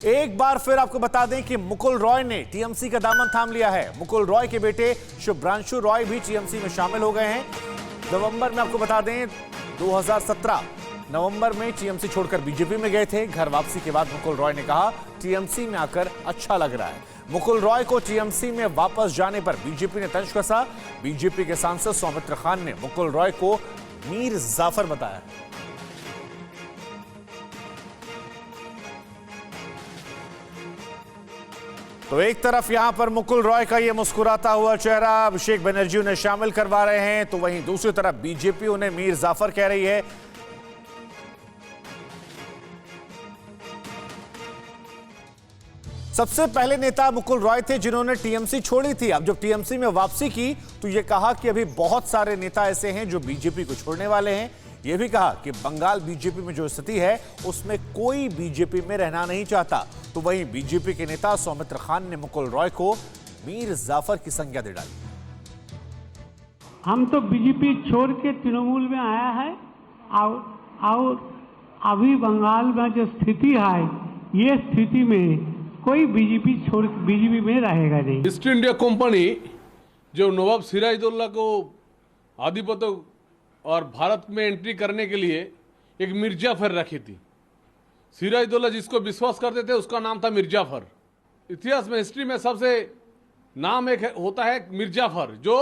एक बार फिर आपको बता दें कि मुकुल रॉय ने टीएमसी का दामन थाम लिया है। मुकुल रॉय के बेटे शुभ्रांशु रॉय भी टीएमसी में शामिल हो गए हैं। नवंबर में आपको बता दें 2017 नवंबर में टीएमसी छोड़कर बीजेपी में गए थे। घर वापसी के बाद मुकुल रॉय ने कहा टीएमसी में आकर अच्छा लग रहा है। मुकुल रॉय को टीएमसी में वापस जाने पर बीजेपी ने तंज कसा। बीजेपी के सांसद सौमित्र खान ने मुकुल रॉय को मीर जाफर बताया। तो एक तरफ यहां पर मुकुल रॉय का ये मुस्कुराता हुआ चेहरा अभिषेक बनर्जी उन्हें शामिल करवा रहे हैं, तो वहीं दूसरी तरफ बीजेपी उन्हें मीर जाफर कह रही है। सबसे पहले नेता मुकुल रॉय थे जिन्होंने टीएमसी छोड़ी थी। अब जब टीएमसी में वापसी की तो यह कहा कि अभी बहुत सारे नेता ऐसे हैं जो बीजेपी को छोड़ने वाले हैं। यह भी कहा कि बंगाल बीजेपी में जो स्थिति है उसमें कोई बीजेपी में रहना नहीं चाहता। तो वहीं बीजेपी के नेता सौमित्र खान ने मुकुल रॉय को मीर जाफर की संज्ञा दे डाली। हम तो बीजेपी छोड़ के तृणमूल में आया है और अभी बंगाल में जो स्थिति है ये स्थिति में कोई बीजेपी में रहेगा नहीं। ईस्ट इंडिया कंपनी जो नवाब सिराजुद्दौला को आधिपत्य और भारत में एंट्री करने के लिए एक मिर्जाफर रखी थी। सिराजुद्दौला जिसको विश्वास करते थे उसका नाम था मिर्जाफर। इतिहास में हिस्ट्री में सबसे नाम एक होता है मिर्जाफर, जो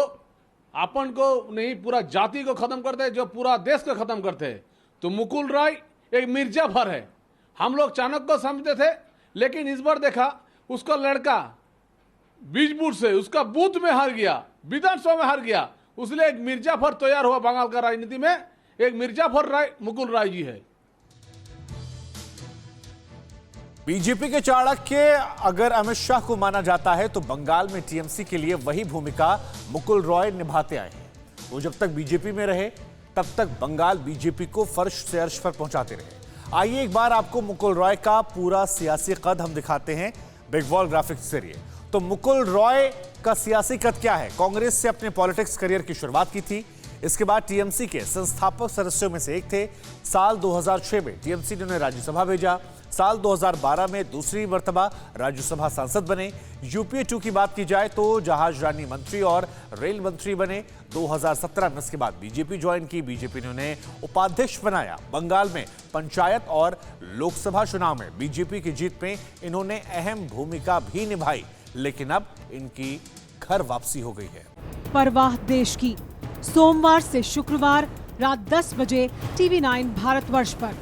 अपन को नहीं पूरा जाति को खत्म करते हैं, जो पूरा देश को खत्म करते हैं। तो मुकुल रॉय एक मिर्जाफर है। हम लोग चाणक्य को समझते थे, लेकिन इस बार देखा उसका लड़का बीजपुर से उसका बूथ में हार गया, विधानसभा में हार गया। उसलिए एक मिर्जाफर तैयार हुआ बंगाल का राजनीति में। एक मिर्जाफर राय मुकुल रॉय जी है। बीजेपी के चाणक्य अगर अमित शाह को माना जाता है तो बंगाल में टीएमसी के लिए वही भूमिका मुकुल रॉय निभाते आए हैं। वो जब तक बीजेपी में रहे तब तक बंगाल बीजेपी को फर्श से अर्श पर पहुंचाते रहे। आइए एक बार आपको मुकुल रॉय का पूरा सियासी कद हम दिखाते हैं बिग वॉल ग्राफिक्स के जरिए। तो मुकुल रॉय का सियासी कद क्या है? कांग्रेस से अपने पॉलिटिक्स करियर की शुरुआत की थी। इसके बाद टीएमसी के संस्थापक सदस्यों में से एक थे। साल 2006 में टीएमसी ने उन्हें राज्यसभा भेजा। साल 2012 में दूसरी मर्तबा राज्यसभा सांसद बने। यूपीए 2 की बात की जाए तो जहाज रानी मंत्री और रेल मंत्री बने। 2017 में इसके बाद बीजेपी ज्वाइन की। बीजेपी ने उन्हें उपाध्यक्ष बनाया। बंगाल में पंचायत और लोकसभा चुनाव में बीजेपी की जीत में इन्होंने अहम भूमिका भी निभाई, लेकिन अब इनकी घर वापसी हो गई है। परवाह देश की, सोमवार से शुक्रवार रात 10 बजे TV9 भारतवर्ष पर।